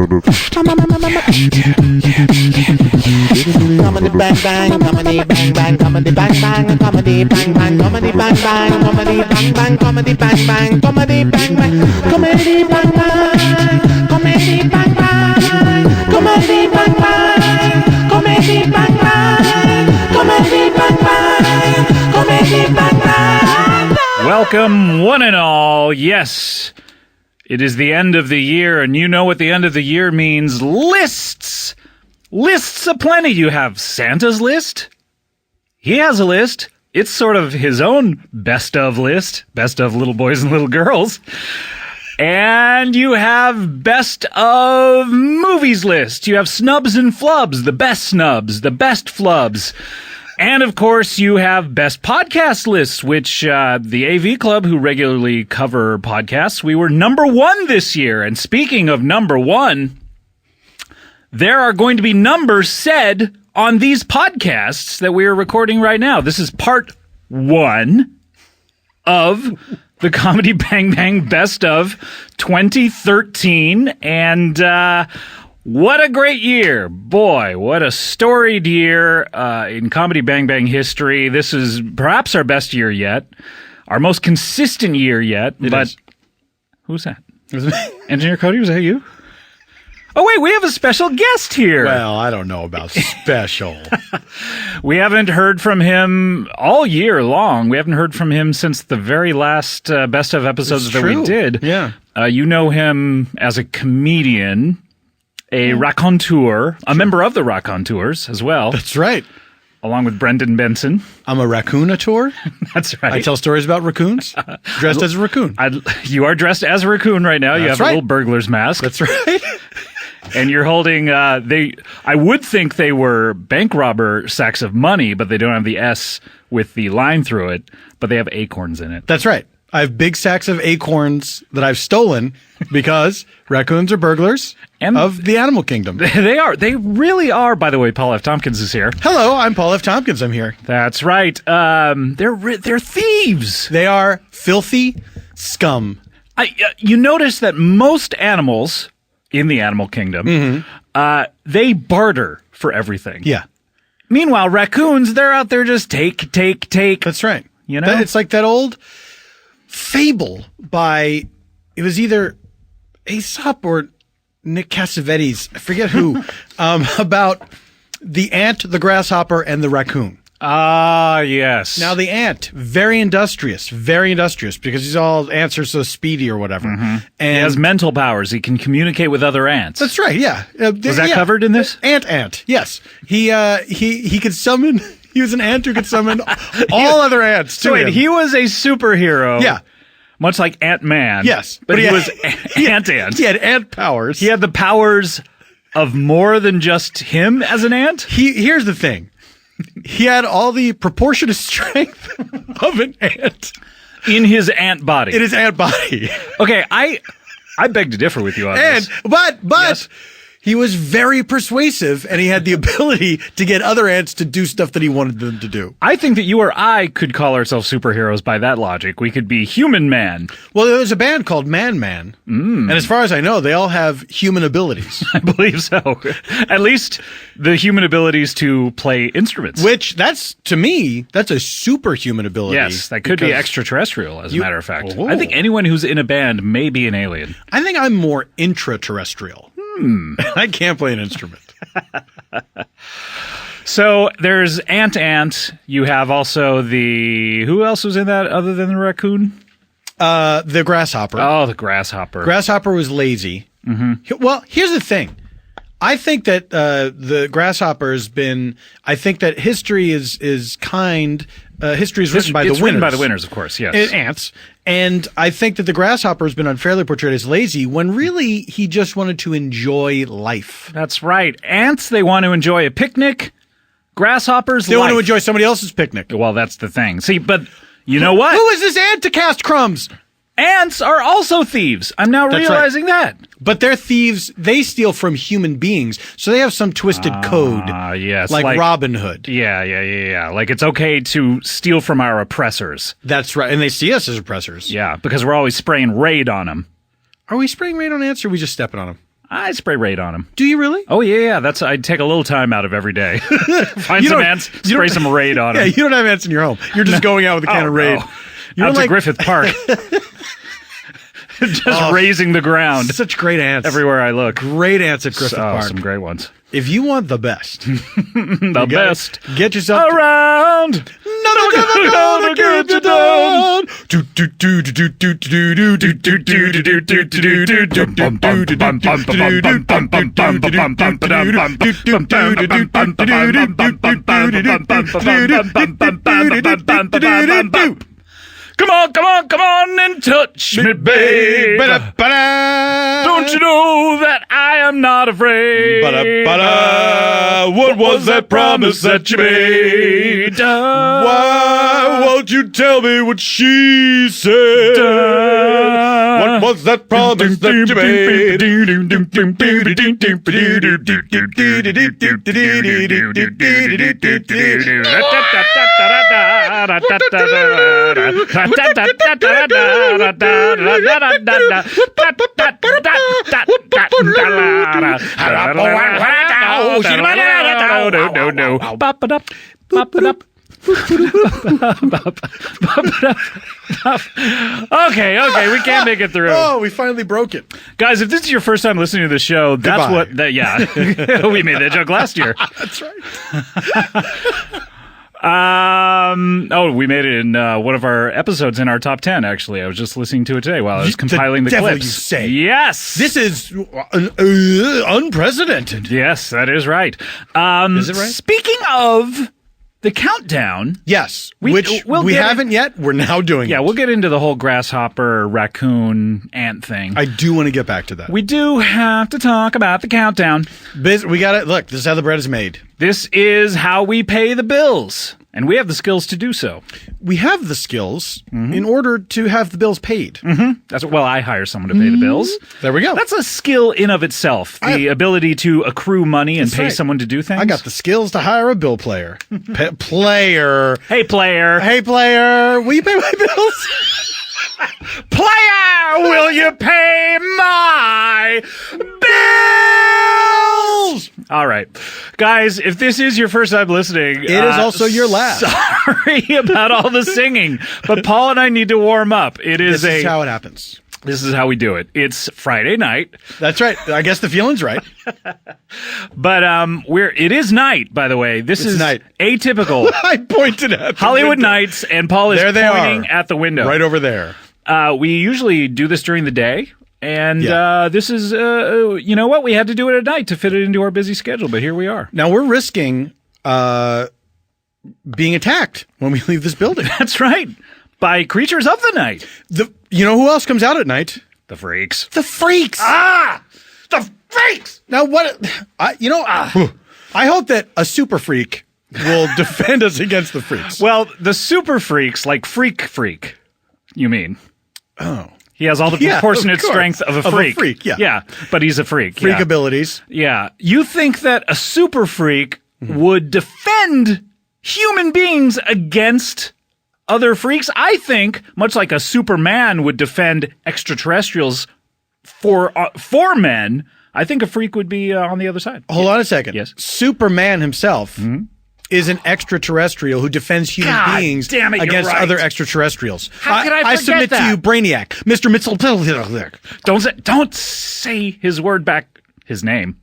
bang bang, comedy bang bang, comedy bang bang, comedy bang bang, comedy bang bang, comedy bang bang, comedy bang bang, comedy bang bang, comedy bang bang, comedy bang bang, comedy bang bang, comedy bang bang, comedy bang bang, comedy bang bang. Welcome, one and all. Yes, it is the end of the year, and you know what the end of the year means. Lists! Lists aplenty. You have Santa's list. He has a list. It's sort of his own best of list. Best of little boys and little girls. And you have best of movies list. You have snubs and flubs, the best flubs. And, of course, you have best podcast lists, which the AV Club, who regularly cover podcasts, we were number one this year. And speaking of number one, there are going to be numbers said on these podcasts that we are recording right now. This is part one of the Comedy Bang Bang Best of 2013. And what a great year. Boy, what a storied year in Comedy Bang Bang history. This is perhaps our best year yet, our most consistent year yet. Who's that? Engineer Cody, was that you? Oh, wait, we have a special guest here. Well, I don't know about special. We haven't heard from him all year long. We haven't heard from him since the very last best of episodes that we did. Yeah. You know him as a comedian, a raconteur, a member of the Raconteurs as well. That's right. Along with Brendan Benson. I'm a raccoon-ateur. That's right. I tell stories about raccoons, dressed as a raccoon. You are dressed as a raccoon right now. That's you have right. a little burglar's mask. That's right. And you're holding, I would think they were bank robber sacks of money, but they don't have the S with the line through it, but they have acorns in it. That's right. I have big sacks of acorns that I've stolen because raccoons are burglars of the animal kingdom. They are. They really are. By the way, Paul F. Tompkins is here. Hello, I'm Paul F. Tompkins. I'm here. That's right. They're thieves. They are filthy scum. You notice that most animals in the animal kingdom, they barter for everything. Yeah. Meanwhile, raccoons, they're out there just take. That's right. You know? It's like that old fable by, it was either Aesop or Nick Cassavetes, I forget who, about the ant, the grasshopper, and the raccoon. Ah, yes. Now, the ant, very industrious, because he's all ants are so speedy or whatever. And And he has mental powers. He can communicate with other ants. that's right, yeah. Was that covered in this? Ant, yes. He could summon, he was an ant who could summon all other ants to So wait, him. he was a superhero. Yeah. Much like Ant-Man. Yes. But he had- was Ant-Ant. He had ant powers. He had the powers of more than just him as an ant? Here's the thing. He had all the proportionate strength of an ant In his ant body. in his ant body. Okay, I beg to differ with you on And this. but Yes. he was very persuasive, and he had the ability to get other ants to do stuff that he wanted them to do. I think that you or I could call ourselves superheroes by that logic. We could be Human Man. Well, there was a band called Man Man, and as far as I know, they all have human abilities. I believe so. At least the human abilities to play instruments. Which, to me, that's a superhuman ability. Yes, that could be because extraterrestrial, as a matter of fact. Oh. I think anyone who's in a band may be an alien. I think I'm more intraterrestrial. I can't play an instrument. So there's Ant. You have also who else was in that other than the raccoon? The grasshopper. Oh, the grasshopper. Grasshopper was lazy. Well, here's the thing. I think that the grasshopper has been. I think that history is kind. History is written by the winners. It's written by the winners, of course. Yes, ants. And I think that the grasshopper has been unfairly portrayed as lazy when really he just wanted to enjoy life. that's right. Ants, they want to enjoy a picnic. Grasshoppers, They want to enjoy somebody else's picnic. Well, that's the thing. See, but you know what? Who is this ant to cast crumbs? Ants are also thieves. I'm now That's realizing that. But they're thieves. They steal from human beings, so they have some twisted code. Yes, like Robin Hood. Yeah. Like it's okay to steal from our oppressors. That's right. And they see us as oppressors. Yeah, because we're always spraying Raid on them. Are we spraying rain on ants, or are we just stepping on them? I spray Raid on them. Do you really? Oh, yeah. I'd take a little time out of every day. Find You some don't- ants, you spray don't- some Raid on Yeah, them. you don't have ants in your home. You're just going out with a can of Raid. No. You're Out to like Griffith Park. Just raising the ground such great ants. everywhere I look. Great ants at Griffith Park. Some great ones. If you want the best, The best get yourself around. Nothing's ever gonna get you down. Come on and touch me, babe. Don't you know that I am not afraid? What was that promise that you made? Why won't you tell me what she said? What was that promise that you made? Okay, we can't make it through. Oh, we finally broke it. Guys, if this is your first time listening to the show, that's Goodbye. we made that joke last year. That's right. We made it in one of our episodes in our top 10, actually. I was just listening to it today while I was compiling the devil clips. you say. Yes. This is unprecedented. Yes, that is right. Is it right? Speaking of the countdown. Yes, We'll we get haven't yet. We're now doing Yeah, it. we'll get into the whole grasshopper, raccoon, ant thing. I do want to get back to that. We do have to talk about the countdown. We got it. Look, this is how the bread is made. This is how we pay the bills, and we have the skills to do so. We have the skills in order to have the bills paid. I hire someone to pay the bills. There we go. That's a skill in of itself. The ability to accrue money and pay right. someone to do things. I got the skills to hire a bill player. Player. Hey, player. Hey, player. Will you pay my bills? Player, will you pay my bills? All right. Guys, if this is your first time listening, It is also your last. Sorry about all the singing, but Paul and I need to warm up. This is how it happens. This is how we do it. It's Friday night. That's right. I guess the feeling's right. But it is night, by the way. This is night. Atypical. I pointed at the Hollywood window. Nights, and Paul is There they pointing are. at the window. Right over there. We usually do this during the day, and Yeah. this is, you know what? We had to do it at night to fit it into our busy schedule, but here we are. Now we're risking being attacked when we leave this building. That's right. By creatures of the night. You know who else comes out at night? The freaks. The freaks. The freaks! Now what? I hope that a super freak will defend us against the freaks. Well, the super freaks, like freak, you mean. Oh. He has all the Yeah, proportionate of course. strength of a Of a freak. freak, yeah. Yeah, but he's a freak. Freak yeah. abilities. Yeah. You think that a super freak would defend human beings against other freaks? I think, much like a Superman would defend extraterrestrials for men, I think a freak would be on the other side. Hold on a second. Yes. Superman himself is an extraterrestrial who defends human God beings damn it, you're against right. other extraterrestrials. How could I I forget submit that? to you, Brainiac, Mr. Mitchell. Don't say his word back. His name.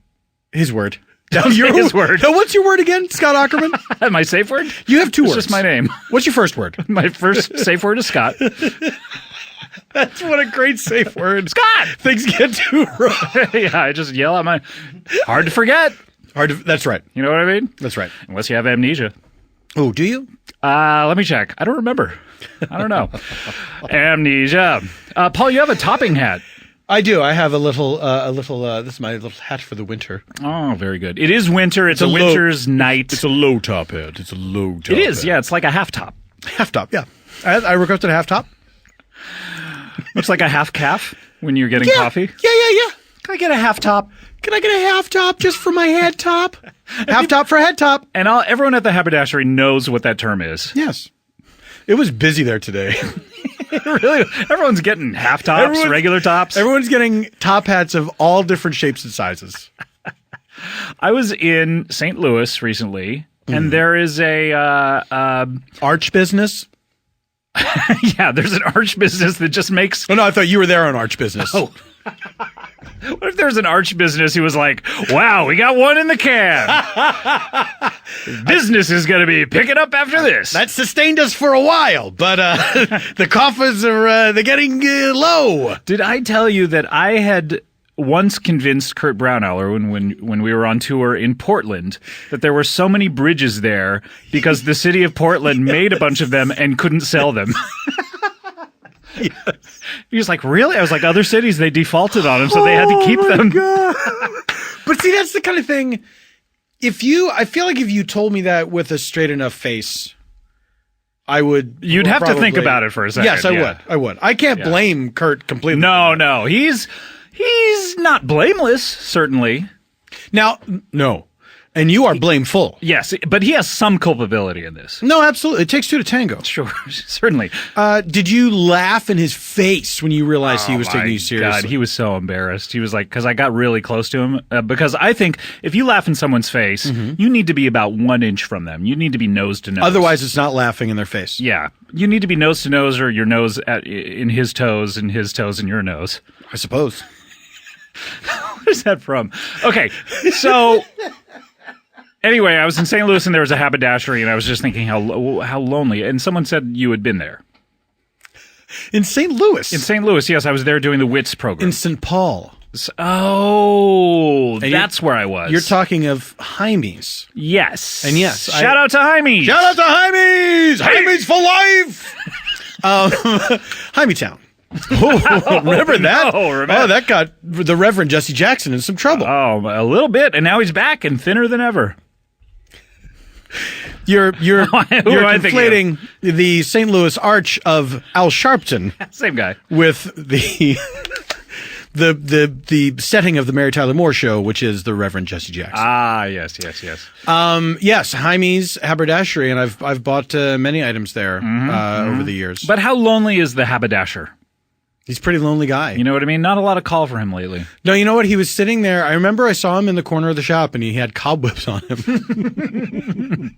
His word. Don't say his word. Now, what's your word again, Scott Aukerman? My safe word? You have two It's words. just my name. What's your first word? My first safe word is Scott. That's what a great safe word. Scott! Things get too rough. Yeah, I just yell out my... Hard to forget. That's right. You know what I mean? That's right. Unless you have amnesia. Oh, do you? Let me check. I don't remember. I don't know. Amnesia. Paul, you have a topping hat. I do. I have a little, this is my little hat for the winter. Oh, very good. It is winter. It's a a low- winter's night. It's a low top hat. It's a low top It is, yeah. It's like a half top. Half top, yeah. I requested a half top. Looks like a half calf when you're getting coffee. Yeah. Can I get a half top? Can I get a half top just for my head top? Half top for head top. And everyone at the haberdashery knows what that term is. Yes. It was busy there today. Really? Everyone's getting half tops, regular tops. Everyone's getting top hats of all different shapes and sizes. I was in St. Louis recently, and there is a Arch business? yeah, there's an arch business that just makes. Oh, no, I thought you were there on Arch business. Oh. What if there's an arch business who was like, wow, we got one in the can. Business is going to be picking up after this. That sustained us for a while, but the coffers are they're getting low. Did I tell you that I had once convinced Kurt Brownauer when we were on tour in Portland that there were so many bridges there because the city of Portland made a bunch of them and couldn't sell them. Yes. He was like, really? I was like, other cities, they defaulted on them, so they had to keep them. God. But see, that's the kind of thing. I feel like if you told me that with a straight enough face, I would. You'd have to think about it for a second. Yes, I would. I can't blame Kurt completely. No. He's not blameless, certainly. Now, no. And you are blameful. Yes, but he has some culpability in this. No, absolutely. It takes two to tango. Sure, certainly. Did you laugh in his face when you realized he was taking you seriously? God, he was so embarrassed. He was like, because I got really close to him. Because I think if you laugh in someone's face, you need to be about 1 inch from them. You need to be nose to nose. Otherwise, it's not laughing in their face. Yeah. You need to be nose to nose or your nose in his toes and his toes in your nose. I suppose. What is that from? Okay, so... Anyway, I was in St. Louis and there was a haberdashery, and I was just thinking how lonely. And someone said you had been there. In St. Louis? In St. Louis, yes. I was there doing the WITS program. In St. Paul. Oh, that's where I was. You're talking of Jaime's. Yes. And yes. Shout out to Jaime's. Shout out to Jaime's! Jaime's for life! Jaimetown. Oh, remember that? No, remember. Oh, that got the Reverend Jesse Jackson in some trouble. Oh, a little bit, and now he's back and thinner than ever. You're conflating the St. Louis Arch of Al Sharpton. Same guy. With the setting of the Mary Tyler Moore Show, which is the Reverend Jesse Jackson. Ah, yes. Yes, Jaime's haberdashery, and I've bought many items there over the years. But how lonely is the haberdasher? He's a pretty lonely guy. You know what I mean? Not a lot of call for him lately. No, you know what? He was sitting there. I remember I saw him in the corner of the shop, and he had cobwebs on him.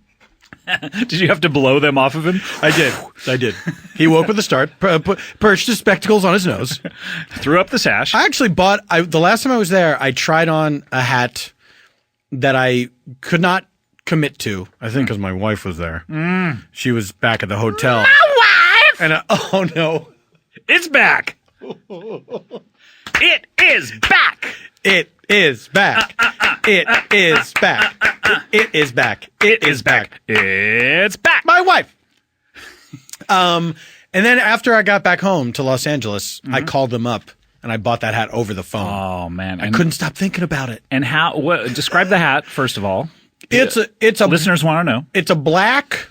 Did you have to blow them off of him? I did. He woke with a start, perched his spectacles on his nose. Threw up the sash. I actually bought, the last time I was there, I tried on a hat that I could not commit to. I think because my wife was there. She was back at the hotel. My wife! And oh no. It's back. It is back. It is back. It is back. It is back. It is back. It's back. My wife. And then after I got back home to Los Angeles, I called them up and I bought that hat over the phone. Oh man, I couldn't stop thinking about it. And how? Describe the hat first of all. It's a listeners want to know. It's a black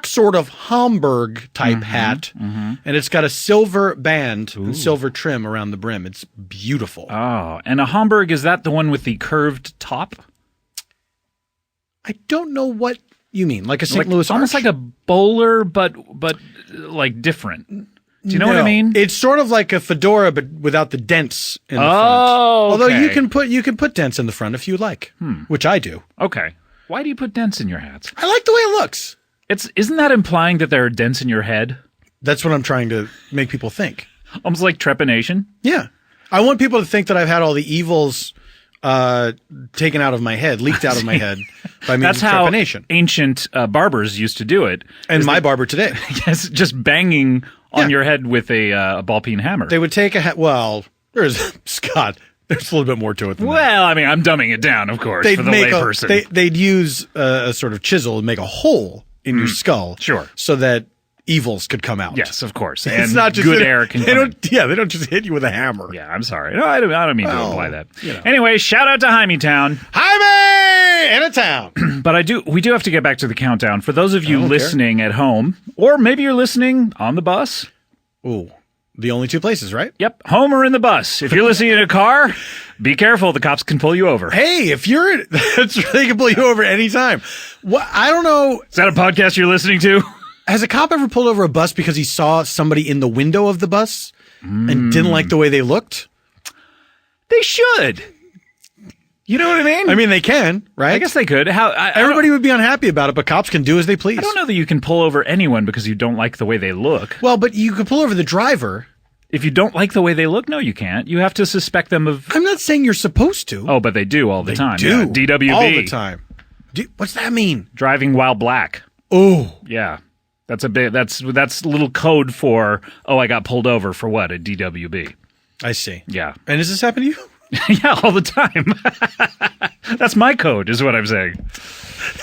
sort of Homburg type hat, and it's got a silver band and silver trim around the brim. It's beautiful. Oh, and a Homburg, is that the one with the curved top? I don't know what you mean. Like a St. Louis Arch? Almost like a bowler, but like different. Do you know what I mean? It's sort of like a fedora, but without the dents in the front. Oh, although you can put dents in the front if you like, which I do. Okay. Why do you put dents in your hats? I like the way it looks. Isn't that implying that there are dents in your head? That's what I'm trying to make people think. Almost like trepanation? Yeah. I want people to think that I've had all the evils taken out of my head, leaked out of my head by means That's of how trepanation. Ancient barbers used to do it. And my barber today. Yes, just banging on your head with a ball-peen hammer. They would take a hat. Well, Scott, there's a little bit more to it than that. Well, I mean, I'm dumbing it down, of course, for the layperson. They'd use a sort of chisel and make a hole in your skull. Sure. So that evils could come out. Yes, of course. It's And not just good air can come in. Yeah, they don't just hit you with a hammer. Yeah, I'm sorry. No, I don't mean to imply that. Anyway, shout out to Jaimetown. Jaime in a town. But we do have to get back to the countdown. For those of you listening at home, or maybe you're listening on the bus. Ooh, the only two places, right? Yep, home or in the bus. If you're listening in a car, be careful. The cops can pull you over. Hey, if you're, they can pull you over anytime. What? I don't know. Is that a podcast you're listening to? Has a cop ever pulled over a bus because he saw somebody in the window of the bus and didn't like the way they looked? They should. You know what I mean? I mean, they can, right? I guess they could. Everybody would be unhappy about it, but cops can do as they please. I don't know that you can pull over anyone because you don't like the way they look. Well, but you could pull over the driver. If you don't like the way they look, no, you can't. You have to suspect them of... I'm not saying you're supposed to. Oh, but they do all the time. Do. Yeah, DWB. All the time. What's that mean? Driving while black. Oh. Yeah. That's a little code for, I got pulled over for what? A DWB. I see. Yeah. And does this happen to you? Yeah, all the time. That's my code, is what I'm saying.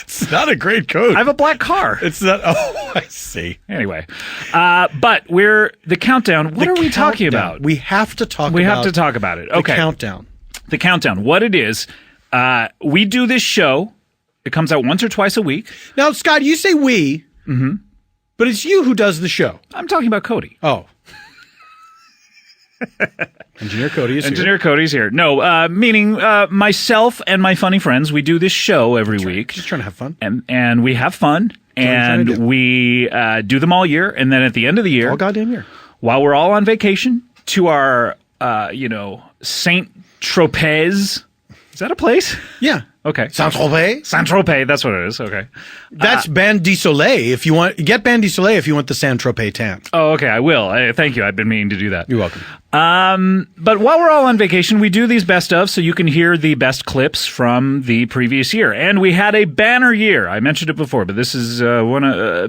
It's not a great code. I have a black car. It's not. Oh, I see. Anyway, but the countdown. What are we talking about? We have to talk about it. Okay. The countdown. The countdown. What it is, we do this show. It comes out once or twice a week. Now, Scott, you say we, but it's you who does the show. I'm talking about Cody. Oh. Engineer Cody is here. Engineer Cody's here. No, meaning myself and my funny friends, we do this show every week. Just trying to have fun. And we have fun. And we do them all year. And then at the end of the year, all goddamn year, while we're all on vacation, to our, Saint Tropez. Is that a place? Yeah. Okay. Saint-Tropez? Saint-Tropez, that's what it is. Okay. That's Ban de Soleil. If you want, get Ban de Soleil if you want the Saint-Tropez tan. Oh, okay. I will. Thank you. I've been meaning to do that. You're welcome. But while we're all on vacation, we do these best of, so you can hear the best clips from the previous year. And we had a banner year. I mentioned it before, but this is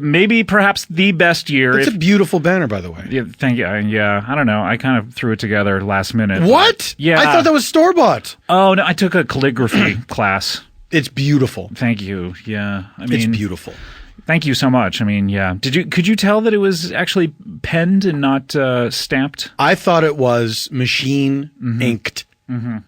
maybe perhaps the best year. It's a beautiful banner, by the way. Yeah, thank you. Yeah, I don't know. I kind of threw it together last minute. What? Yeah. I thought that was store-bought. Oh, no. I took a calligraphy class. It's beautiful. Thank you. Yeah. It's beautiful. Thank you so much. I mean, yeah. Could you tell that it was actually penned and not stamped? I thought it was machine inked. Mm-hmm.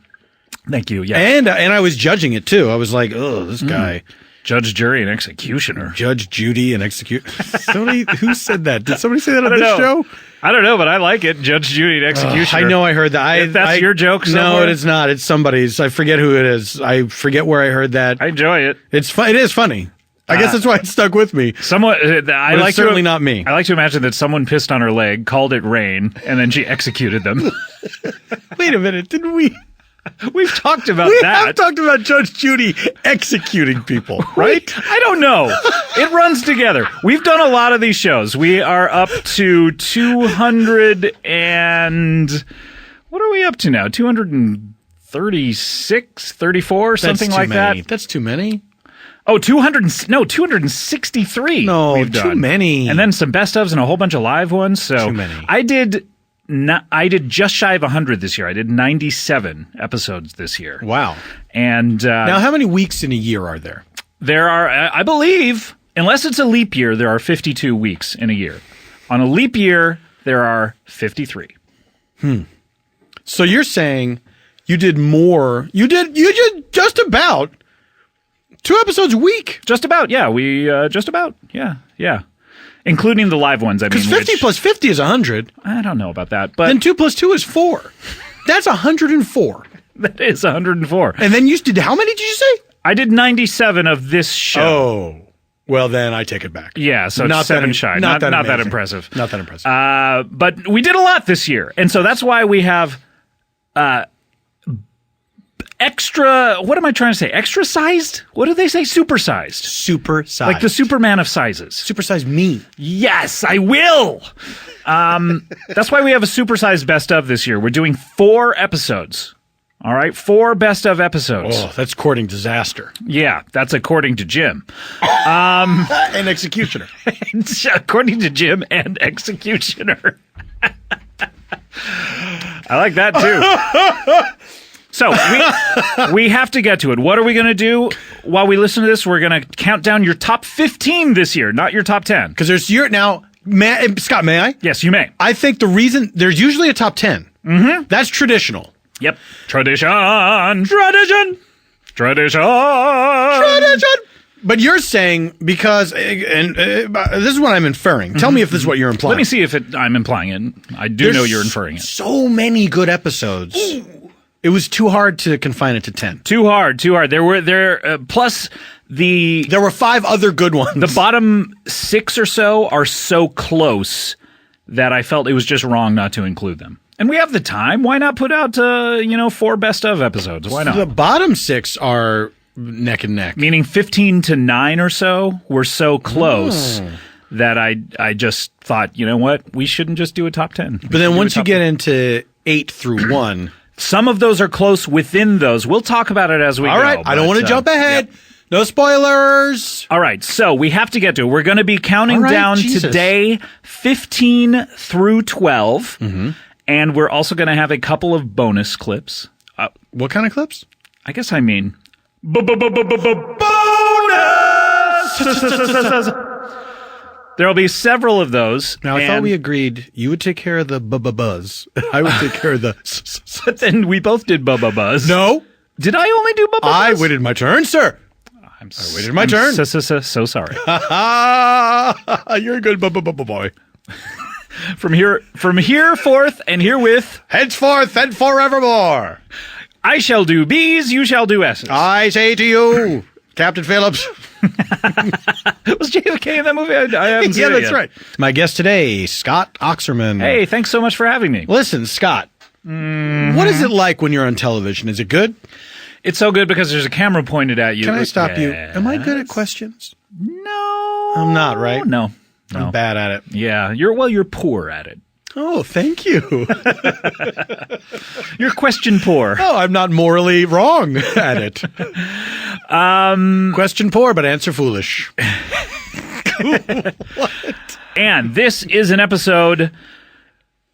Thank you. Yeah. And I was judging it too. I was like, oh, this guy. Judge, jury, and executioner. Judge, Judy, and execute. Who said that? Did somebody say that on this show? I don't know, but I like it. Judge, Judy, and executioner. I know I heard that. If that's your joke somewhere? No, it is not. It's somebody's. I forget who it is. I forget where I heard that. I enjoy it. It's fun. It is funny. I guess that's why it stuck with me. Certainly not me. I like to imagine that someone pissed on her leg, called it rain, and then she executed them. Wait a minute. Didn't we? We've talked about we that. We have talked about Judge Judy executing people, right? I don't know. It runs together. We've done a lot of these shows. We are up to 200 and... What are we up to now? 236, 34, something like that? That's too many. Oh, 263. No, we've too done. many. And then some best ofs and a whole bunch of live ones. So too many. I did just shy of 100 this year. I did 97 episodes this year. Wow. And now, how many weeks in a year are there? There are, I believe, unless it's a leap year, there are 52 weeks in a year. On a leap year, there are 53. So you're saying you did more? You did just about 2 episodes a week. Just about, yeah. Just about, yeah. Including the live ones, I mean. Because 50 plus 50 is 100. I don't know about that, but... Then 2 plus 2 is 4. That's 104. That is 104. And then you did, how many did you say? I did 97 of this show. Oh. Well, then I take it back. Yeah, so it's 7 shy. Not that impressive. Not that impressive. But we did a lot this year. And so that's why we have... extra, what am I trying to say? Extra sized? What do they say? Super sized. Super sized. Like the Superman of sizes. Super sized me. Yes, I will. That's why we have a super sized best of this year. We're doing 4 episodes. All right, 4 best of episodes. Oh, that's courting disaster. Yeah, that's according to Jim. And Executioner. According to Jim and Executioner. I like that too. So we have to get to it. What are we going to do while we listen to this? We're going to count down your top 15 this year, not your top 10. Because there's now, Scott, may I? Yes, you may. I think the reason there's usually a top 10. Mm-hmm. That's traditional. Yep. Tradition. But you're saying because, and this is what I'm inferring. Tell me if this is what you're implying. Let me see if I'm implying it. I do know you're inferring it. So many good episodes. Ooh. It was too hard to confine it to 10. Too hard. There plus There were 5 other good ones. The bottom 6 or so are so close that I felt it was just wrong not to include them. And we have the time. Why not put out, 4 best of episodes? Why not? The bottom 6 are neck and neck. Meaning 15 to 9 or so were so close that I just thought, you know what? We shouldn't just do a top 10. But then once you get into 8 through 1. Some of those are close within those. We'll talk about it as we go. All right. I don't want to jump ahead. Yep. No spoilers. All right. So we have to get to it. We're going to be counting down today 15 through 12. And we're also going to have a couple of bonus clips. What kind of clips? I guess I mean bonus. There'll be several of those. Now, I thought we agreed you would take care of the buzz. I would take care of the But then we both did buzz. No. Did I only do buzz? I waited my turn, sir. I waited my turn. So sorry. You're a good boy. From here forth and herewith, henceforth and forevermore. I shall do B's, you shall do S's. I say to you, Captain Phillips. Was JFK in that movie? I haven't seen it that's yet. right. My guest today, Scott Aukerman. Hey, thanks so much for having me. Listen, Scott, what is it like when you're on television? Is it good? It's so good because there's a camera pointed at you. Can I stop you? Am I good at questions? No. I'm not, right? No. I'm bad at it. Yeah, you're poor at it. Oh, thank you. You're question poor. Oh, I'm not morally wrong at it. Question poor, but answer foolish. What? And this is an episode,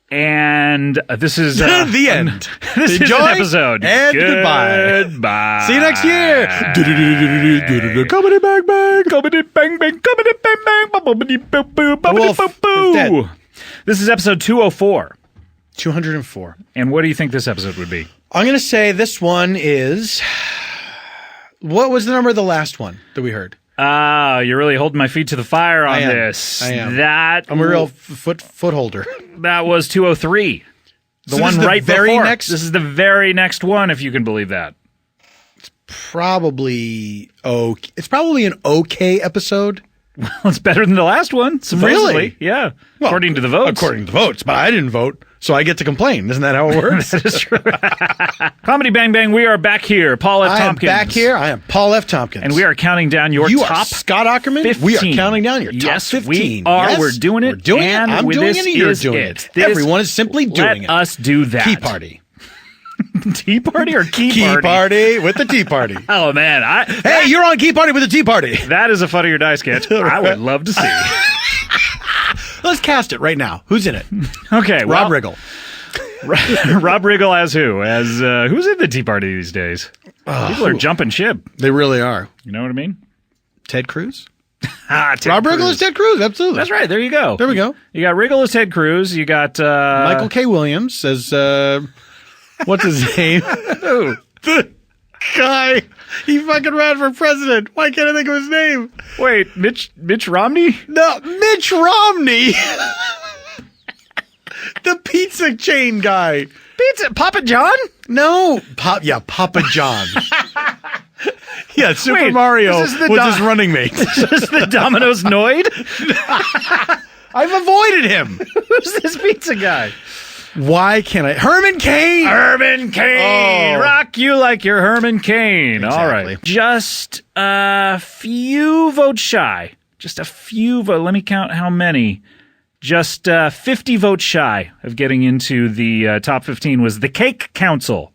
and this is the end. This Enjoy is an episode. And goodbye. Goodbye. See you next year. Comedy bang bang. Comedy bang bang. Comedy bang bang. Bubble boo boo. Bubble boo boo. This is episode 204. 204. And what do you think this episode would be? I'm going to say this one is... What was the number of the last one that we heard? You're really holding my feet to the fire on this. I am. I'm a real footholder. That was 203. The So one this is the right very before. next? This is the very next one, if you can believe that. Probably okay. It's probably an okay episode. Well, it's better than the last one, supposedly. Really? Yeah. Well, according to the votes. According to the votes, but I didn't vote, so I get to complain. Isn't that how it works? That is true. Comedy Bang Bang, we are back here. Paul F. Tompkins. I am back here. I am Paul F. Tompkins. And we are counting down your you top are Scott Aukerman. 15. We are counting down your top yes, 15. We are. Yes, we're doing it. We're doing and it. I'm doing this it and you're is doing it. it. Everyone is simply doing it. Let us do that. Tea party. Tea party or key Key party? party with the tea party. Oh, man. Hey, you're on Key Party with the tea party. That is a Funny or Die sketch I would love to see. Let's cast it right now. Who's in it? Okay. Rob Riggle. Rob Riggle as who? As who's in the Tea Party these days? People are jumping ship. They really are. You know what I mean? Ted Cruz? Ted Rob Cruz. Riggle is Ted Cruz. Absolutely. That's right. There you go. There we go. You got Riggle as Ted Cruz. You got Michael K. Williams as what's his name? Who? The guy. He fucking ran for president. Why can't I think of his name? Wait, Mitch Romney? No, Mitch Romney. The pizza chain guy. Pizza Papa John? No, Papa John. Yeah, Super Wait, Mario this is the was his running mate. Is this the Domino's Noid? I've avoided him. Who's this pizza guy? Why can't I? Herman Cain. Herman Cain. Oh. Rock you like you're Herman Cain. Exactly. All right. Just a few votes shy. Just a few votes. Let me count how many. Just 50 votes shy of getting into the top 15 was The Cake Council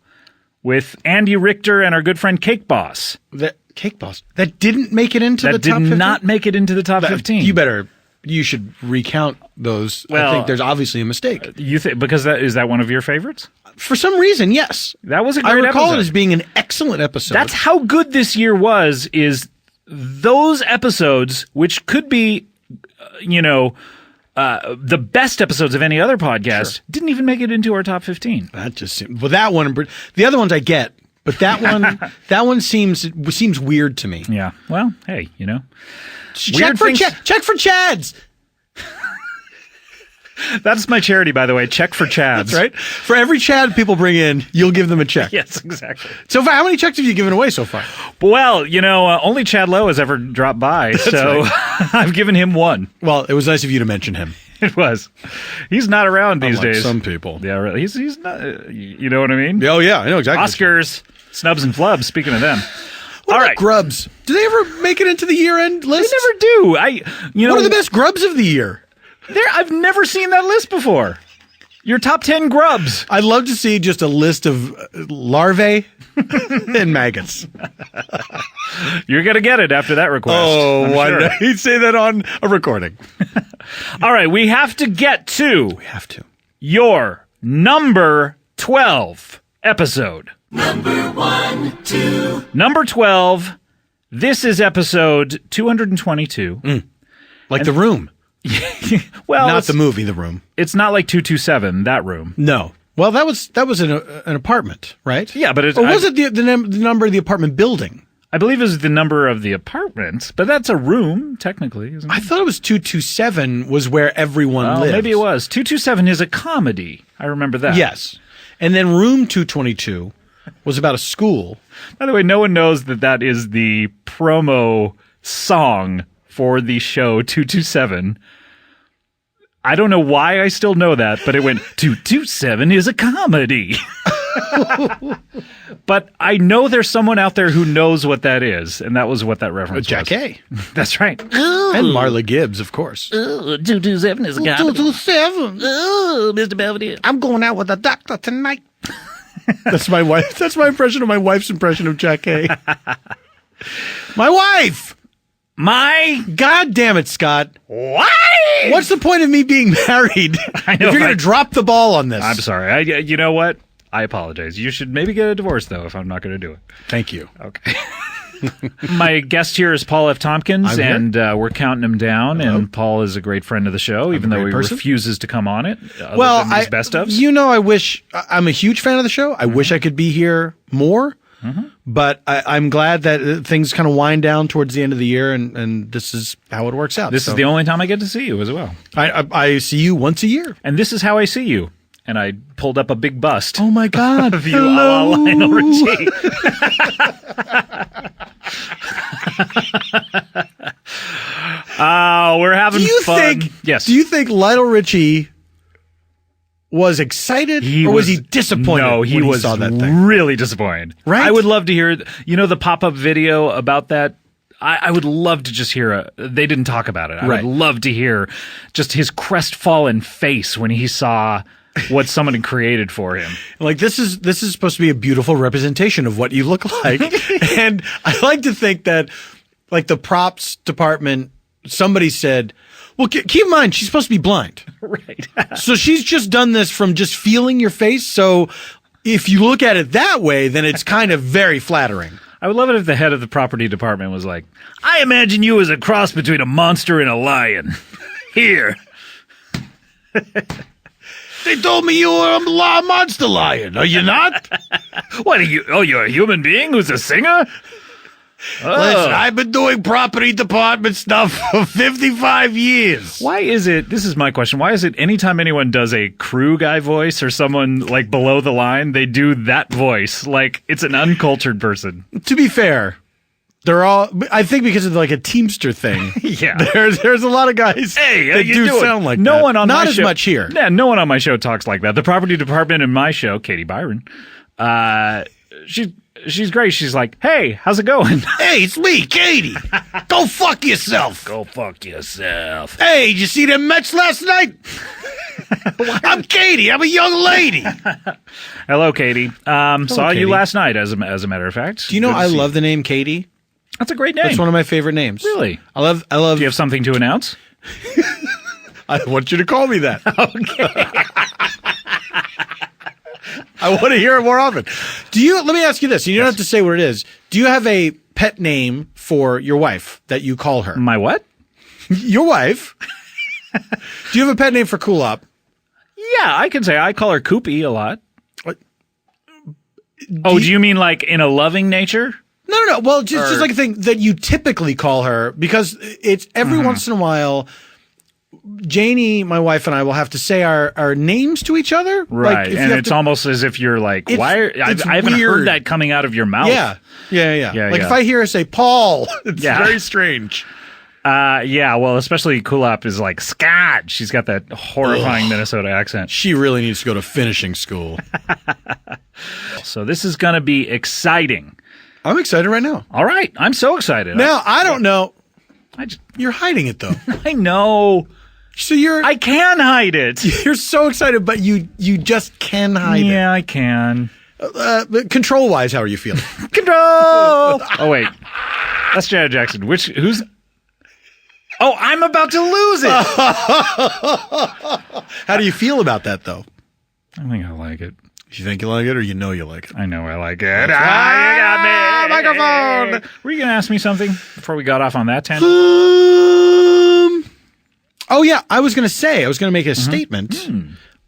with Andy Richter and our good friend Cake Boss. The Cake Boss. That didn't make it into the top 15? That did not make it into the top 15. You should recount those. Well, I think there's obviously a mistake. You think because is that one of your favorites? For some reason, yes. That was a great I recall episode. it as being an excellent episode. That's how good this year was. Is those episodes, which could be, the best episodes of any other podcast, didn't even make it into our top 15. That just seems. Well, that one. The other ones I get, but that one seems weird to me. Yeah. Well, hey, Check for Chads. That's my charity, by the way. Check for Chads. That's right. For every Chad people bring in, you'll give them a check. Yes, exactly. So far, how many checks have you given away so far? Well, only Chad Lowe has ever dropped by, so I've given him one. Well, it was nice of you to mention him. It was. He's not around these Unlike days. some people. Yeah, really. He's not. You know what I mean? Oh, yeah, I know exactly. Oscars, snubs and flubs. Speaking of them. What All about right. grubs? Do they ever make it into the year-end list? They never do. What are the best grubs of the year? I've never seen that list before. Your top 10 grubs. I'd love to see just a list of larvae and maggots. You're going to get it after that request. Oh, I'm why sure. did I say that on a recording? All right, we have to get to We have to. your number 12 episode. Number 12. This is episode 222. Like The Room. Well, Not the movie, The Room. it's not like 227, that room. No. Well, that was an apartment, right? Yeah, but Or was it the number of the apartment building? I believe it was the number of the apartment, but that's a room, technically, isn't it? I thought it was 227 was where everyone Well, lived. maybe it was. 227 is a comedy. I remember that. Yes. And then room 222 was about a school. By the way, no one knows that is the promo song for the show 227. I don't know why I still know that, but it went 227 is a comedy. But I know there's someone out there who knows what that is, and that was what that reference Jack was. A. That's right. And Marla Gibbs, of course. 227 is a comedy. 227. Oh, Mr. Belvedere. I'm going out with the doctor tonight. That's my wife. That's my impression of my wife's impression of Jack A. My wife. God damn it, Scott. Why? What's the point of me being married I know, if you're going right? to drop the ball on this? I'm sorry. You know what? I apologize. You should maybe get a divorce, though, if I'm not going to do it. Thank you. Okay. My guest here is Paul F. Tompkins, I'm here. and we're counting him down. And Paul is a great friend of the show, even though he great person. refuses to come on it. Other Well, than these best ofs. I'm a huge fan of the show. I wish I could be here more, but I'm glad that things kind of wind down towards the end of the year, and this is how it works out. This is the only time I get to see you as well. I see you once a year. And this is how I see you. And I pulled up a big bust Oh my God! of you, a la Lionel Richie. We're having Do you fun. think? Yes. Do you think Lionel Richie was excited, or was he disappointed? No, when he was saw that thing? really disappointed. Right? I would love to hear, the pop-up video about that. I would love to just hear they didn't talk about it. I Right. would love to hear just his crestfallen face when he saw what someone had created for him. Like this is supposed to be a beautiful representation of what you look like, and I like to think that, like the props department, somebody said, "Well, keep in mind she's supposed to be blind, Right. so she's just done this from just feeling your face. So if you look at it that way, then it's kind of very flattering." I would love it if the head of the property department was like, I imagine you as a cross between a monster and a lion. Here. They told me you were a monster lion. Are you not? What are you? Oh, you're a human being who's a singer? Listen, I've been doing property department stuff for 55 years. Why is it, this is my question, why is it anytime anyone does a crew guy voice or someone like below the line, they do that voice like it's an uncultured person? To be fair, they're all, I think because of like a Teamster thing. Yeah. There's a lot of guys Hey, how that you do doing? sound like no that. one on Not my as show, much here. Yeah, no one on my show talks like that. The property department in my show, Katie Byron, she's great. She's like, hey, how's it going? Hey, it's me, Katie. Go fuck yourself. Go fuck yourself. Hey, did you see them Mets last night? I'm Katie. I'm a young lady. Hello, Katie. Saw you Katie. last night, as a matter of fact. Do you know Good to I see love the name Katie? That's a great name. That's one of my favorite names. Really? I love. Do you have something to announce? I want you to call me that. Okay. I want to hear it more often. Let me ask you this. You don't have to say what it is. Do you have a pet name for your wife that you call her? My what? Your wife. Do you have a pet name for Kulop? Yeah, I can say I call her Koopy a lot. What? Do you mean like in a loving nature? No. Well, just like a thing that you typically call her, because it's every once in a while Janie, my wife, and I will have to say our names to each other. Right. If you And have it's to- almost as if you're like, I haven't weird. heard that coming out of your mouth. Yeah. Like yeah. if I hear her say Paul, it's Yeah. very strange. Yeah, well, especially Kulop is like, Scott. She's got that horrifying Minnesota accent. She really needs to go to finishing school. So this is going to be exciting. I'm excited right now. All right. I'm so excited. Now, I don't know. I just, You're hiding it, though. I know. So I can hide it. you're so excited, but you just can hide it. Yeah, I can. But control-wise, how are you feeling? Control. Oh, wait. That's Janet Jackson. Who's... Oh, I'm about to lose it. How do you feel about that, though? I think I like it. You think you like it, or you know you like it? I know I like it. You got me. Microphone. Were you going to ask me something before we got off on that tangent? Oh, yeah. I was going to make a statement.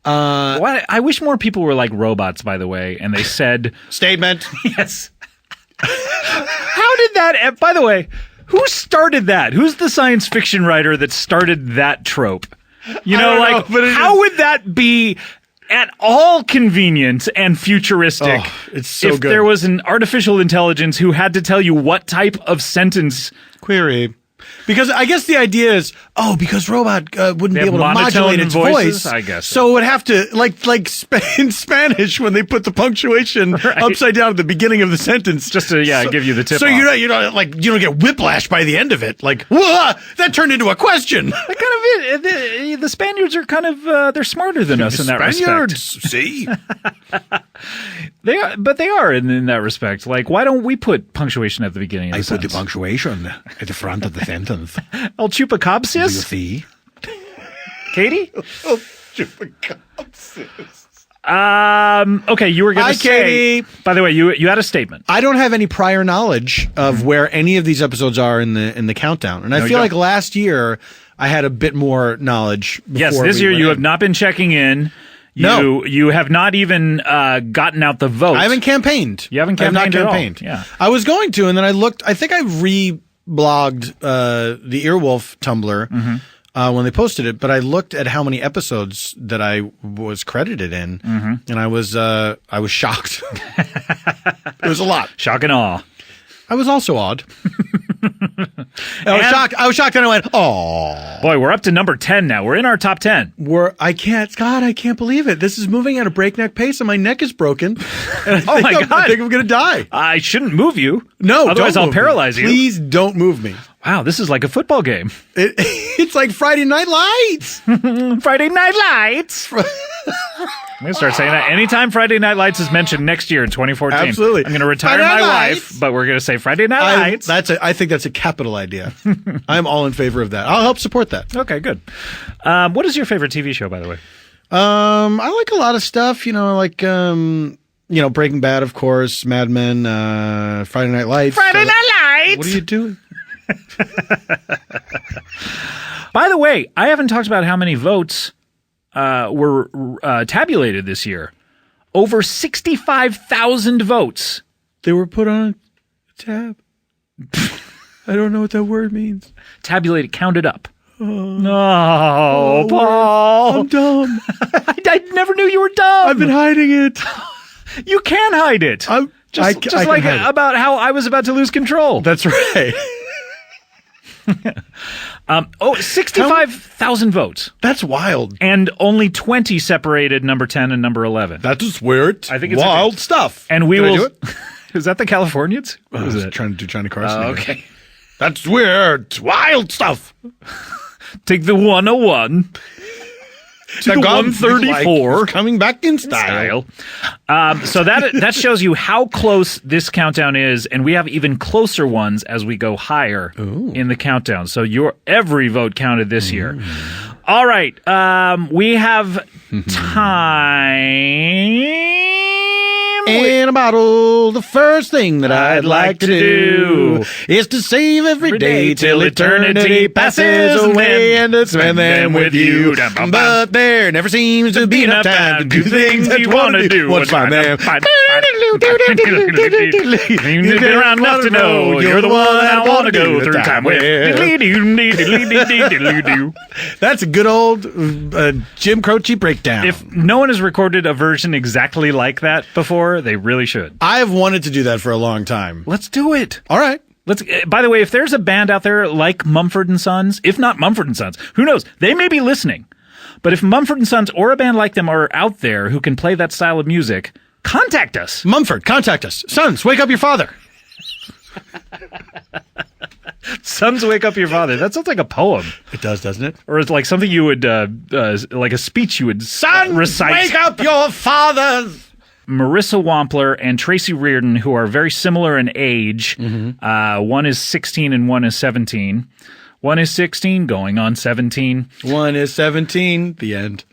I wish more people were like robots, by the way, and they said... Statement. Yes. How did that... By the way, who started that? Who's the science fiction writer that started that trope? You know, I don't know, but how would that be at all convenient and futuristic it's so if good. there was an artificial intelligence who had to tell you what type of sentence... Query. Because I guess the idea is, because robot wouldn't be have able to monotone modulate its voices? voice. I guess so. It would have to, in Spanish, when they put the punctuation upside down at the beginning of the sentence. Just to, give you the tip So off. you don't get whiplash by the end of it. Like, whoa, that turned into a question. That kind of it. The Spaniards are kind of they're smarter than us in that Spaniards, respect. see? They are, but they are in that respect. Like, why don't we put punctuation at the beginning of the sentence? punctuation at the front of the sentence. El chupacabsis? see? Katie? Chupacabsis. Okay, you were going Hi, to say... Katie. By the way, you had a statement. I don't have any prior knowledge of where any of these episodes are in the countdown, and I No, you feel don't. like last year I had a bit more knowledge. Yes, before this we year went you in. have not been checking in. No. You have not even gotten out the vote. I haven't campaigned. You haven't I have not campaigned at all. campaigned. Yeah. I was going to, and then I looked. I think I reblogged the Earwolf Tumblr when they posted it, but I looked at how many episodes that I was credited in, and I was shocked. It was a lot. Shock and awe. I was also awed. I was shocked, and I went, "Oh, Boy, we're up to number 10 now. We're in our top 10. I can't believe it. This is moving at a breakneck pace, and my neck is broken. And Oh, my God. I think I'm going to die. I shouldn't move you. No, Otherwise don't I'll move me. paralyze you. Please don't move me. Wow, this is like a football game. It's like Friday Night Lights. Friday Night Lights. I'm going to start saying that anytime Friday Night Lights is mentioned next year in 2014. Absolutely. I'm going to retire Friday my Night wife, Lights. but we're going to say Friday Night Lights. I think that's a capital idea. I'm all in favor of that. I'll help support that. Okay, good. What is your favorite TV show, by the way? I like a lot of stuff. Breaking Bad, of course, Mad Men, Friday Night Lights. Friday Night Lights! What are you doing? By the way, I haven't talked about how many votes were tabulated this year. Over 65,000 votes. They were put on a tab. I don't know what that word means. Tabulated, counted up. Oh, Paul. I'm dumb. I never knew you were dumb. I've been hiding it. You can hide it. I Just can like hide it. about how I was about to lose control. That's right. 65,000 votes. That's wild. And only 20 separated number 10 and number 11. That's weird. I think it's wild stuff. And we Did I will. do it? Is that the Californians? I What was was it? trying to do Johnny Carson. again. Okay. That's weird. Wild stuff. Take the 101 to the 134. Coming back in style. So that shows you how close this countdown is, and we have even closer ones as we go higher in the countdown. So every vote counted this year. All right, we have time in a bottle. The first thing that I'd like to do is to save every day till eternity passes away and to spend them with you. But there never seems to be enough time to do things that you want to do. Once find them. You've been around enough to know you're the one I want to go through time with. That's a good old Jim Croce breakdown. If no one has recorded a version exactly like that before, they really should. I've wanted to do that for a long time. Let's do it. All right. By the way, if there's a band out there like Mumford and Sons, if not Mumford and Sons, who knows? They may be listening. But if Mumford and Sons or a band like them are out there who can play that style of music, contact us. Mumford, contact us. Sons, wake up your father. Sons, wake up your father. That sounds like a poem. It does, doesn't it? Or it's like something you would, like a speech you would recite. Wake up your fathers. Marissa Wampler and Tracy Reardon, who are very similar in age. One is 16 and one is 17. One is 16, going on 17. One is 17. The end.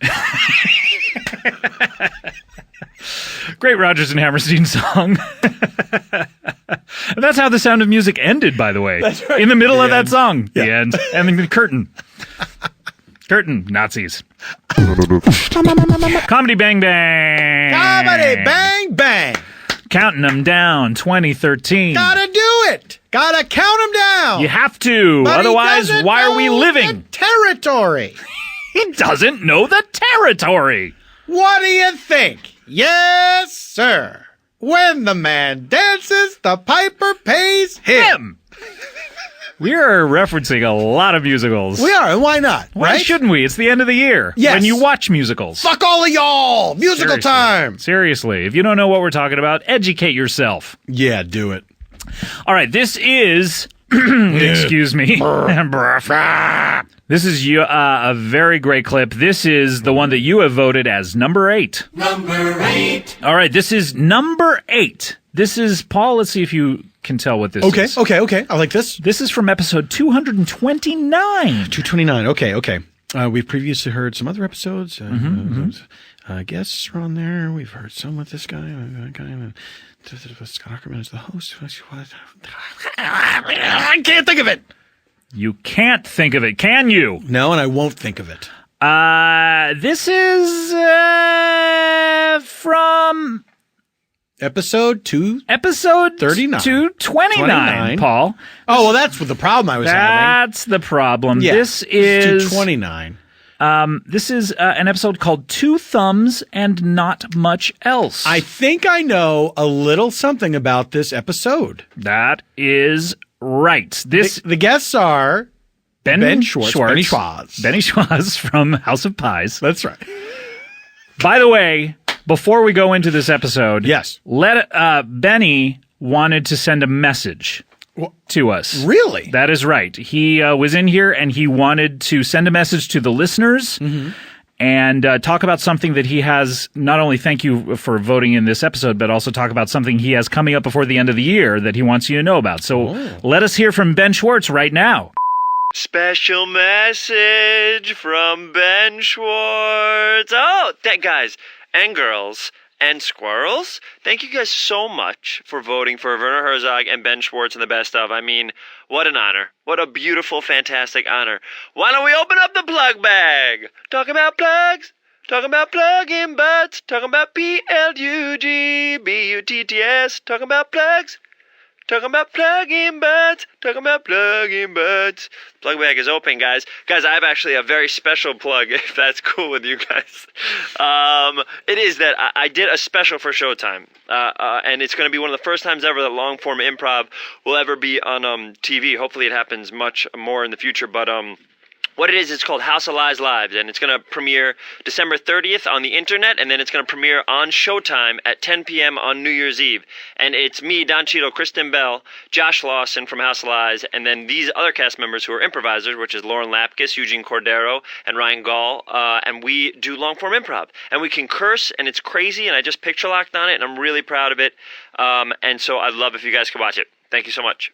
Great Rodgers and Hammerstein song. And that's how The Sound of Music ended, by the way. That's right. In the middle The of end. that song. Yeah. The end. And then the curtain. Curtain. Nazis. Comedy Bang Bang. Comedy bang bang. Counting them down, 2013. Gotta do it. Gotta count them down. You have to. But he Otherwise, doesn't why are we know living? the territory. He doesn't know the territory. What do you think? Yes, sir. When the man dances, the piper pays him. We are referencing a lot of musicals. We are, and why not? Why right? shouldn't we? It's the end of the year. Yes. When you watch musicals. Fuck all of y'all. Musical Seriously. time. Seriously. If you don't know what we're talking about, educate yourself. Yeah, do it. All right. This is... excuse me. This is a very great clip. This is the one that you have voted as number 8. Number 8. All right. This is number 8. This is... Paul, let's see if you can tell what this is. Okay. I like this. This is from episode 229. 229. Okay. We've previously heard some other episodes. Guests are on there. We've heard some with this guy. Scott Aukerman is the host. I can't think of it. You can't think of it, can you? No, and I won't think of it. This is from Episode 2. episode 39. 229, Paul. Oh, well, that's what the problem I was having. That's the problem. Yeah, This is 229. This is an episode called Two Thumbs and Not Much Else. I think I know a little something about this episode. That is right. This The guests are Ben Schwartz. Benny Schwartz from House of Pies. That's right. By the way, before we go into this episode, Yes. Benny wanted to send a message to us. Really? That is right. He was in here and he wanted to send a message to the listeners and talk about something that he has. Not only thank you for voting in this episode, but also talk about something he has coming up before the end of the year that he wants you to know about. So let us hear from Ben Schwartz right now. Special message from Ben Schwartz. Oh, guys and girls and squirrels, thank you guys so much for voting for Werner Herzog and Ben Schwartz in the best of. I mean, what an honor. What a beautiful, fantastic honor. Why don't we open up the plug bag? Talk about plugs. Talking about plug-in butts. Talking about PLUGBUTTS. Talking about plugs. Talking about plug-in butts. Talking about plug-in butts. Plug bag is open, guys. Guys, I have actually a very special plug, if that's cool with you guys. It is that I did a special for Showtime. And it's going to be one of the first times ever that long-form improv will ever be on TV. Hopefully it happens much more in the future, but... What it is, it's called House of Lies Live, and it's going to premiere December 30th on the internet, and then it's going to premiere on Showtime at 10 p.m. on New Year's Eve. And it's me, Don Cheadle, Kristen Bell, Josh Lawson from House of Lies, and then these other cast members who are improvisers, which is Lauren Lapkus, Eugene Cordero, and Ryan Gall, and we do long-form improv. And we can curse, and it's crazy, and I just picture locked on it, and I'm really proud of it. And so I'd love if you guys could watch it. Thank you so much.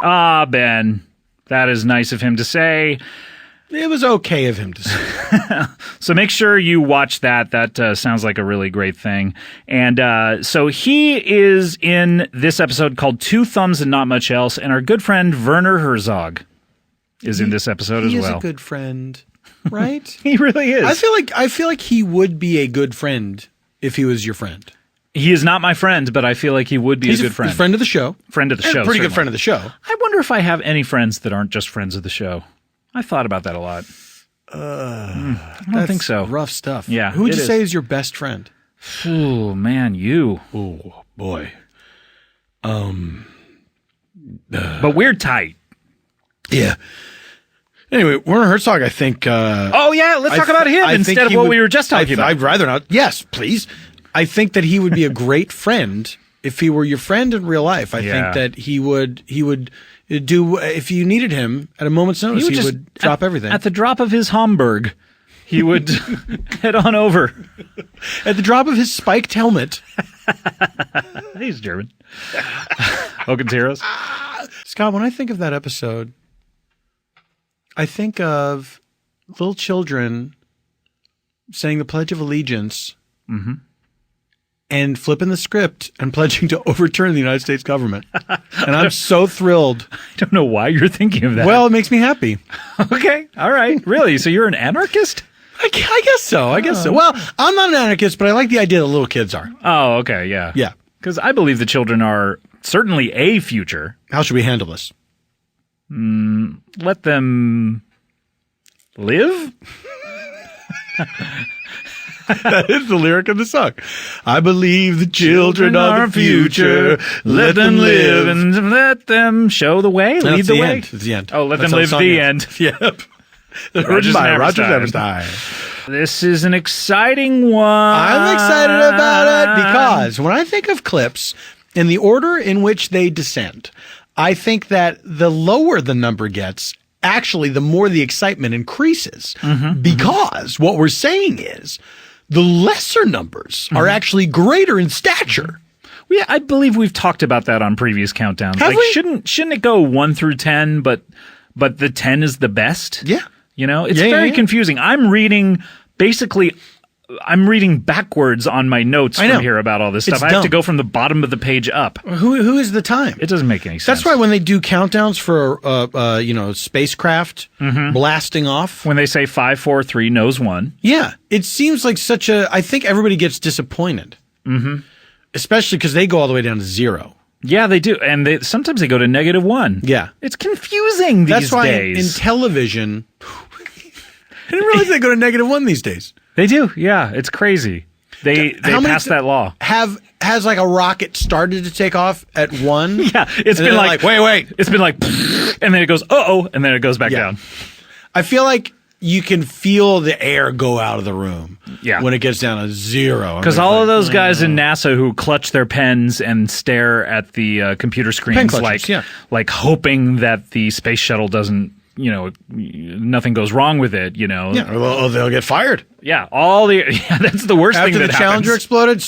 Ah, Ben. That is nice of him to say. It was okay of him to say. So make sure you watch that. That sounds like a really great thing. And so he is in this episode called Two Thumbs and Not Much Else, and our good friend Werner Herzog is in this episode as well. He is a good friend, right? He really is. I feel like he would be a good friend if he was your friend. He is not my friend, but I feel like he would be a good friend. He's a friend of the show. Friend of the And show. a pretty certainly. good friend of the show. I wonder if I have any friends that aren't just friends of the show. I thought about that a lot. I don't think so. Rough stuff. Yeah, Who would it you is. say is your best friend? Oh, man, you. Oh, boy. But we're tight. Yeah. Anyway, Werner Herzog, I think... Oh, yeah, let's talk about him instead of what we were just talking about. I'd rather not. Yes, please. I think that he would be a great friend if he were your friend in real life. I think that he would do, if you needed him at a moment's notice, he would drop everything. At the drop of his Hamburg, he would head on over. At the drop of his spiked helmet. He's German. Hogan's Heroes. Scott, when I think of that episode, I think of little children saying the Pledge of Allegiance and flipping the script and pledging to overturn the United States government. And I'm so thrilled. I don't know why you're thinking of that. Well, it makes me happy. Okay. All right. Really? So you're an anarchist? I guess so. I guess so. Well, I'm not an anarchist, but I like the idea that little kids are. Oh, okay. Yeah. Yeah. Because I believe the children are certainly a future. How should we handle this? Let them live? That is the lyric of the song. I believe the children are the future. Let them live. and let them show the way, lead the way. It's the end. Oh, let That's them how live song the ends. end. Yep. Written Rogers by and Rogers Hammerstein. Hammerstein. This is an exciting one. I'm excited about it because when I think of clips in the order in which they descend, I think that the lower the number gets, actually, the more the excitement increases. Because what we're saying is the lesser numbers are actually greater in stature. Yeah, I believe we've talked about that on previous countdowns. Have we? Shouldn't it go 1 through 10, but the 10 is the best? Yeah. You know, it's Yeah, very yeah. confusing. I'm reading backwards on my notes I know. from here about all this stuff. It's I have to dumb. go from the bottom of the page up. Who is the time? It doesn't make any sense. That's why when they do countdowns for spacecraft blasting off, when they say 5, 4, 3, nose 1. yeah, it seems like such a. I think everybody gets disappointed, especially because they go all the way down to 0. Yeah, they do. And sometimes they go to -1. Yeah, It's confusing these that's why days. in television, I didn't realize they go to -1 these days. They do. Yeah, it's crazy. They How many passed that law. Has like a rocket started to take off at 1? Yeah, it's And been then like wait. It's been like, and then it goes, uh-oh, and then it goes back Yeah. down. I feel like you can feel the air go out of the room. Yeah. when it gets down to 0. Because all of those guys in NASA who clutch their pens and stare at the computer screens clutchers, like hoping that the space shuttle doesn't, nothing goes wrong with it, Yeah, well, they'll get fired. Yeah, that's the worst thing After that the Challenger happens. exploded,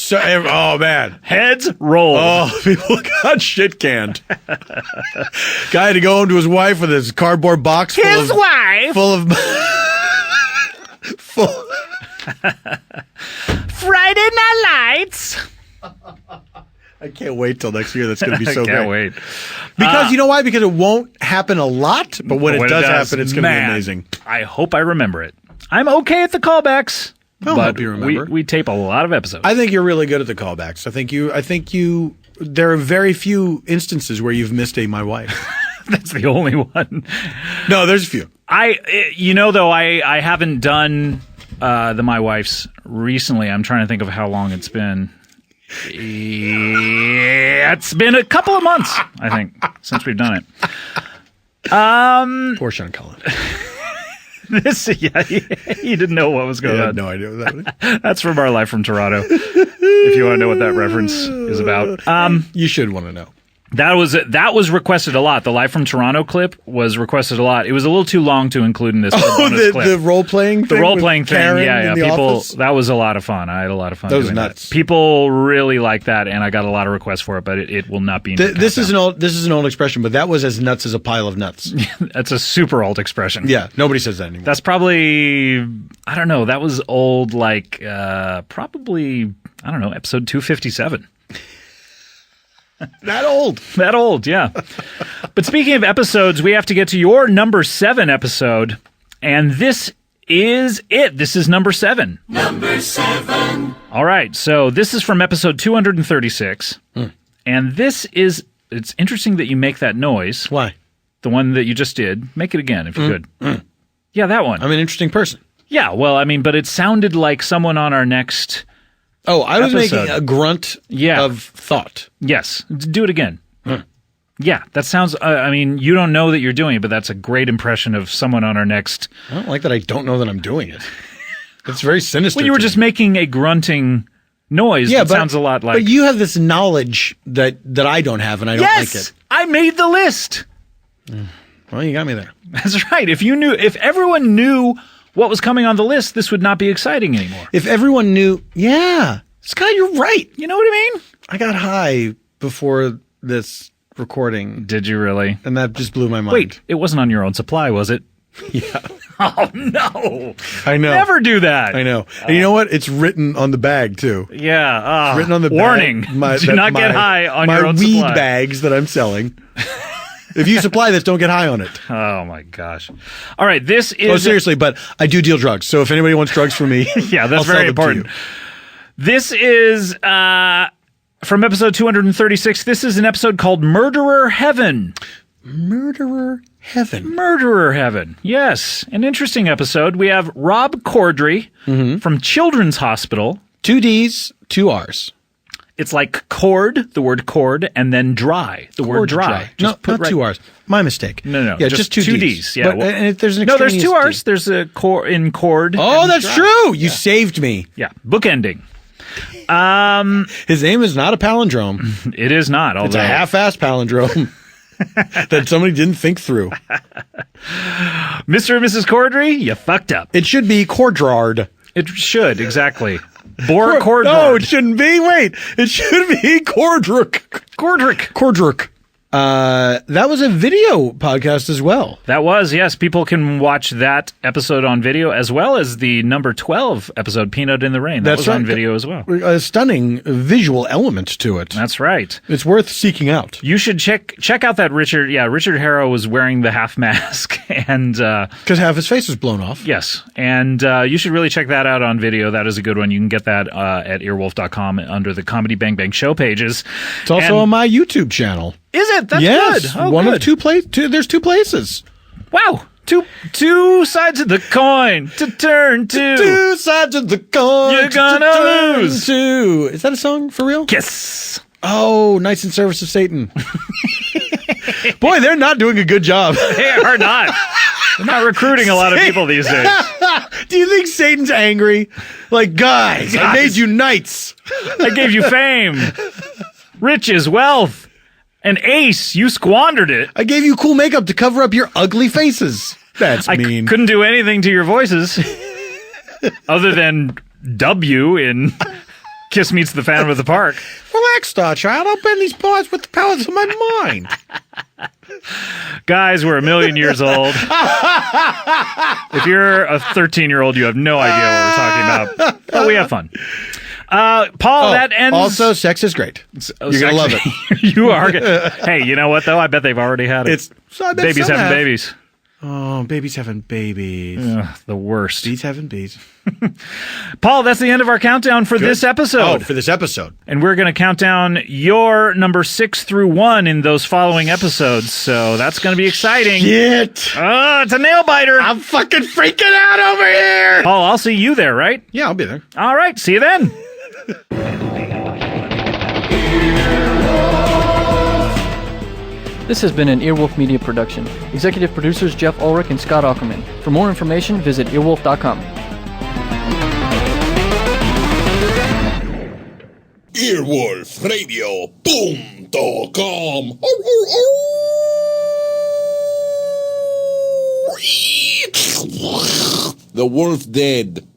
oh man. Heads roll. Oh, people got shit canned. Guy had to go home to his wife with his cardboard box His wife! full of full. Friday Night Lights! I can't wait till next year. That's going to be so great. Can't wait. Because you know why? Because it won't happen a lot, but when it does happen, it's going to be man, amazing. I hope I remember it. I'm okay at the callbacks. I'll but help you remember. We tape a lot of episodes. I think you're really good at the callbacks. I think you. There are very few instances where you've missed my wife. That's the only one. No, there's a few. I haven't done the My Wife's recently. I'm trying to think of how long it's been. It's been a couple of months, I think, since we've done it. Poor Sean Cullen. He didn't know what was I going had on. no idea what that was. That's from Our Life from Toronto. If you want to know what that reference is about. You should want to know. That was requested a lot. The Live from Toronto clip was requested a lot. It was a little too long to include in this bonus clip. The role-playing thing? The role-playing thing, Karen yeah. in the People, office? that was a lot of fun. I had a lot of fun. That was doing nuts. That. People really liked that, and I got a lot of requests for it, but it will not be in the This is countdown. an old expression, but that was as nuts as a pile of nuts. That's a super old expression. Yeah, nobody says that anymore. That's probably, I don't know, that was old, like, probably, I don't know, episode 257. that old. That old, yeah. But speaking of episodes, we have to get to your number 7 episode, and this is it. This is number 7. Number 7. All right, so this is from episode 236, and this is, it's interesting that you make that noise. Why? The one that you just did. Make it again, if you could. Yeah, that one. I'm an interesting person. Yeah, well, I mean, but it sounded like someone on our next... Oh, I was episode. making a grunt of thought. Yes. Do it again. Yeah, that sounds... I mean, you don't know that you're doing it, but that's a great impression of someone on our next... I don't like that I don't know that I'm doing it. It's very sinister. Well, you were to just me. making a grunting noise that sounds a lot like... But you have this knowledge that I don't have, and I don't like it. I made the list! Well, you got me there. That's right. If everyone knew what was coming on the list, this would not be exciting anymore. If everyone knew... Yeah. Scott, you're right. You know what I mean? I got high before this recording, Did you really? and that just blew my mind. Wait, it wasn't on your own supply, was it? Yeah. Oh, no. I know. Never do that. I know. And you know what? It's written on the bag, too. Yeah. Written on the warning. bag. Do not get high on your own My weed supply. bags that I'm selling. If you supply this, don't get high on it. Oh, my gosh. All right, this is... Oh, seriously, but I do deal drugs. So if anybody wants drugs from me, Yeah, that's I'll sell very them to important. you. This is from episode 236. This is an episode called Murderer Heaven. Murderer Heaven. Murderer Heaven. Yes. An interesting episode. We have Rob Corddry from Children's Hospital. 2 D's, 2 R's. It's like cord, the word cord, and then dry, the word dry. No, Just put not 2 R's. My mistake. No. Yeah, just 2 D's. Yeah. But, and if there's an No, there's 2 extraneous R's. D. There's a cord in cord. Oh, and that's dry. true. You saved me. Yeah. Bookending. His name is not a palindrome. It is not. It's a Although half-assed palindrome that somebody didn't think through. Mr. and Mrs. Corddry, you fucked up. It should be Cordrarд. It should, exactly. Bor Corddry. No, it shouldn't be. Wait, it should be Cordrick. Cordrick. That was a video podcast as well. That was, yes. People can watch that episode on video as well as the number 12 episode, Peanut in the Rain. That was on video as well. A stunning visual element to it. That's right. It's worth seeking out. You should check out that Richard. Yeah, Richard Harrow was wearing the half mask, and Because half his face was blown off. yes, and you should really check that out on video. That is a good one. You can get that at earwolf.com under the Comedy Bang Bang show pages. It's also on my YouTube channel. Is it? That's yes, good. Oh, one good. of 2 places. There's 2 places. Wow. Two sides of the coin to turn to. 2 sides of the coin. You're gonna turn lose. to. Is that a song for real? Kiss. Oh, Knights in Service of Satan. Boy, they're not doing a good job. They are not. They're not recruiting a lot of people these days. Do you think Satan's angry? Like, guys, I made you knights. I gave you fame, riches, wealth, an ace. You squandered it. I gave you cool makeup to cover up your ugly faces. That's I mean. couldn't do anything to your voices other than dub you in Kiss Meets the Phantom of the Park. Relax, Star Child. I'll bend these paws with the powers of my mind. Guys, we're 1,000,000 years old. If you're a 13-year-old, you have no idea what we're talking about. But we have fun. Paul, that ends... Also, sex is great. You're going to love it. You are. Hey, you know what, though? I bet they've already had it. Babies having babies. Oh, babies having babies. Ugh, the worst. Bees having bees. Paul, that's the end of our countdown for this episode. Oh, for this episode. And we're going to count down your number 6 through 1 in those following episodes. So that's going to be exciting. Shit. Oh, it's a nail biter. I'm fucking freaking out over here. Paul, I'll see you there, right? Yeah, I'll be there. All right. See you then. This has been an Earwolf Media production. Executive producers Jeff Ulrich and Scott Aukerman. For more information, visit earwolf.com. earwolfradio.com. The wolf dead.